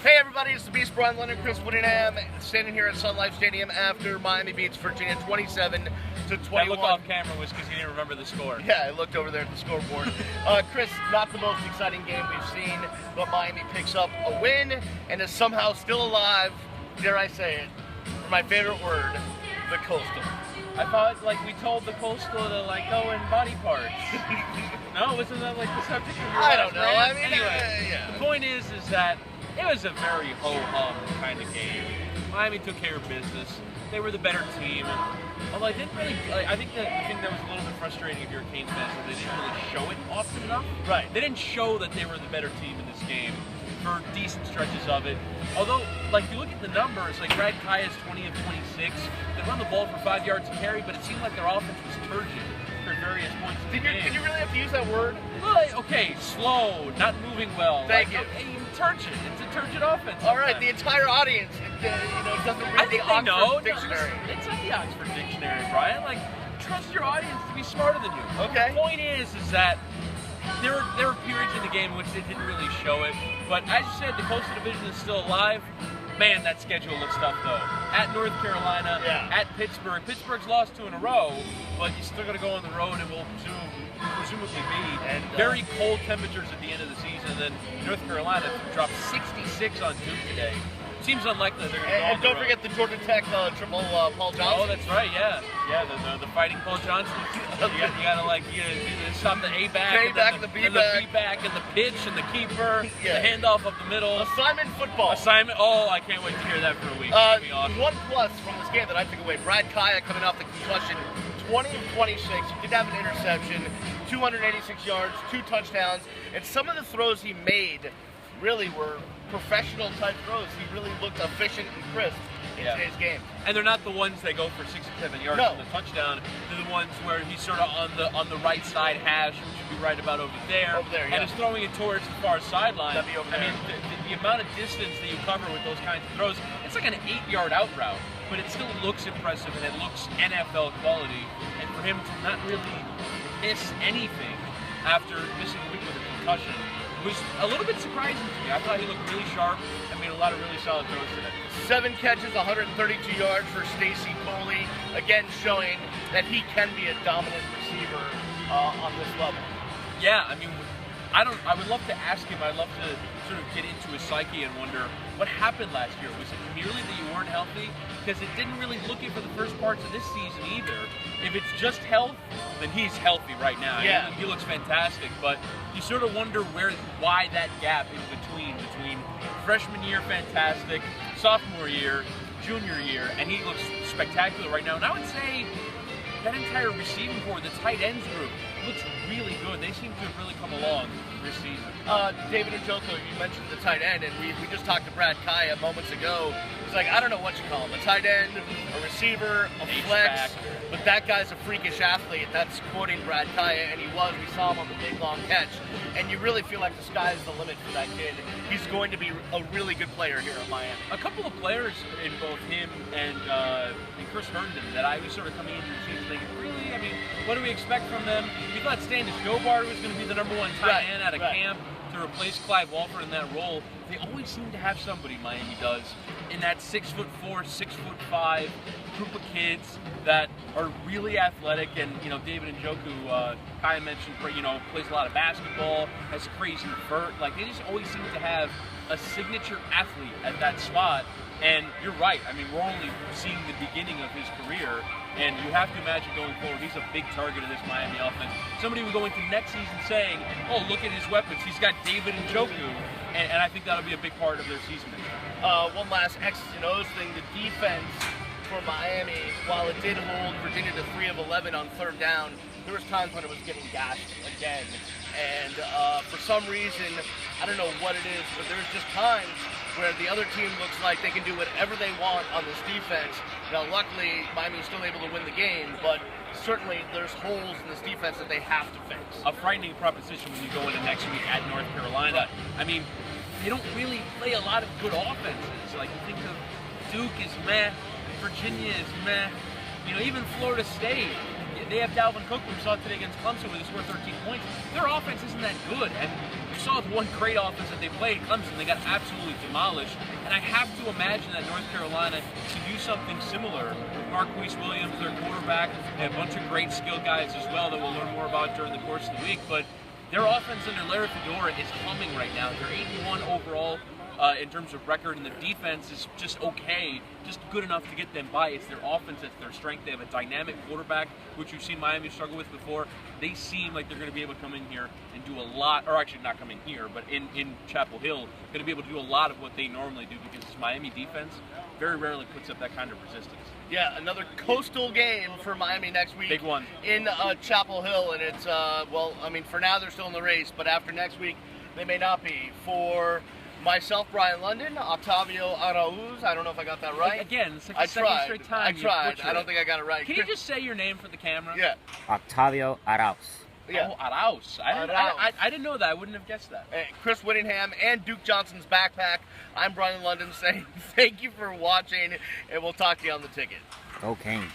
Hey everybody, it's the Beast, Beast and Chris Wittyngham, standing here at Sun Life Stadium after Miami beats Virginia 27-21. That look off camera was because you didn't remember the score. Yeah, I looked over there at the scoreboard. Chris, not the most exciting game we've seen, but Miami picks up a win and is somehow still alive, dare I say it, for my favorite word, the Coastal. I thought, like, we told the Coastal to, like, go in body parts. No, wasn't that, like, the subject of your I don't know. rant? I mean, anyway, yeah. The point is that it was a very ho-hum kind of game. Miami took care of business. They were the better team. Although I didn't really, I think the thing that was a little bit frustrating if you're a Canes fan is that they didn't really show it often enough. Right. They didn't show that they were the better team in this game for decent stretches of it. Although, like, if you look at the numbers, like Brad Kaya's 20 of 26. They run the ball for 5 yards a carry, but it seemed like their offense was turgid for various points in the game. Did you really have to use that word? Well, okay, slow, not moving well. Thank you. Okay, turgid. It's a turgid offense. All right, the entire audience, doesn't read the Oxford Dictionary. It's not the Oxford Dictionary, Brian. Like, trust your audience to be smarter than you. Okay. The point is that there were periods in the game in which they didn't really show it. But as you said, the Coastal Division is still alive. Man, that schedule looks tough, though. At North Carolina, at Pittsburgh. Pittsburgh's lost 2 in a row, but you're still going to go on the road and will presumably be very cold temperatures at the end of the season. And then North Carolina dropped 66 on Duke today. Seems unlikely that they're going to go on And don't forget the Georgia Tech triple Paul Johnson. Oh, that's right, yeah. Yeah, the fighting Paul Johnson. You gotta stop the A-back, and the B-back, and the pitch, and the keeper, the handoff up the middle. Assignment football. Oh, I can't wait to hear that for a week. Awesome. One plus from this game that I took away, Brad Kaya coming off the concussion, 20 of 26, he did have an interception, 286 yards, 2 touchdowns, and some of the throws he made really were professional type throws. He really looked efficient and crisp in today's game. And they're not the ones that go for 67 yards on the touchdown. They're the ones where he's sort of on the right side hash, which would be right about over there, and is throwing it towards the far sideline. That'd be over there. I mean, the amount of distance that you cover with those kinds of throws, it's like an 8-yard out route, but it still looks impressive and it looks NFL quality. And for him to not really miss anything after missing a week with a concussion was a little bit surprising to me. I thought he looked really sharp and made a lot of really solid throws today. 7 catches, 132 yards for Stacy Coley, again showing that he can be a dominant receiver on this level. Yeah, I mean, I would love to ask him. I'd love to sort of get into his psyche and wonder what happened last year. Was it merely that you weren't healthy? Because it didn't really look it for the first parts of this season either. If it's just health, then he's healthy right now. Yeah. He looks fantastic, but you sort of wonder why that gap in between freshman year, fantastic, sophomore year, junior year, and he looks spectacular right now. And I would say that entire receiving corps, the tight ends group, looks really good. They seem to have really come along this season. David Njoku, you mentioned the tight end, and we just talked to Brad Kaya moments ago. He's like, I don't know what you call him, a tight end, a receiver, a flex, but that guy's a freakish athlete. That's quoting Brad Kaya, and he was. We saw him on the big, long catch, and you really feel like the sky's the limit for that kid. He's going to be a really good player here at Miami. A couple of players in both him and Chris Herndon that I was sort of coming into the season thinking, really? I mean, what do we expect from them? We thought Standish Gobart was going to be the #1 tight end out of camp to replace Clive Walford in that role. They always seem to have somebody, Miami does, in that 6'4", 6'5" group of kids that are really athletic. And David Njoku, Kaya mentioned, plays a lot of basketball, has crazy vert. Like, they just always seem to have a signature athlete at that spot. And you're right. I mean, we're only seeing the beginning of his career, and you have to imagine going forward, he's a big target of this Miami offense. Somebody will go into next season saying, oh, look at his weapons. He's got David Njoku, and I think that'll be a big part of their season. One last X's and O's thing. The defense for Miami, while it did hold Virginia to 3 of 11 on 3rd down, there was times when it was getting gashed again. And for some reason, I don't know what it is, but there's just times where the other team looks like they can do whatever they want on this defense. Now, luckily, Miami's still able to win the game, but certainly there's holes in this defense that they have to fix. A frightening proposition when you go into next week at North Carolina. I mean, they don't really play a lot of good offenses. Like, you think of Duke is meh, Virginia is meh, even Florida State. They have Dalvin Cook. We saw it today against Clemson where they scored 13 points. Their offense isn't that good. And we saw the one great offense that they played, Clemson. They got absolutely demolished. And I have to imagine that North Carolina can do something similar with Marquise Williams, their quarterback. They have a bunch of great skill guys as well that we'll learn more about during the course of the week. But their offense under Larry Fedora is humming right now. They're 8-1 overall in terms of record, and the defense is just okay, just good enough to get them by. It's their offense that's their strength. They have a dynamic quarterback, which we've seen Miami struggle with before. They seem like they're going to be able to come in here and do a lot, or actually not come in here, but in Chapel Hill, going to be able to do a lot of what they normally do because this Miami defense very rarely puts up that kind of resistance. Yeah, another coastal game for Miami next week. Big one. In Chapel Hill, and it's, well, I mean, for now they're still in the race, but after next week, they may not be. For myself, Brian London, Octavio Arauz, I don't know if I got that right. Again, it's like the second straight time I tried. I don't think I got it right. Can you just say your name for the camera? Yeah. Octavio Arauz. Yeah. Oh, Arauz. I didn't know that. I wouldn't have guessed that. Chris Wittyngham and Duke Johnson's backpack. I'm Brian London saying thank you for watching, and we'll talk to you on the ticket. Go Kings.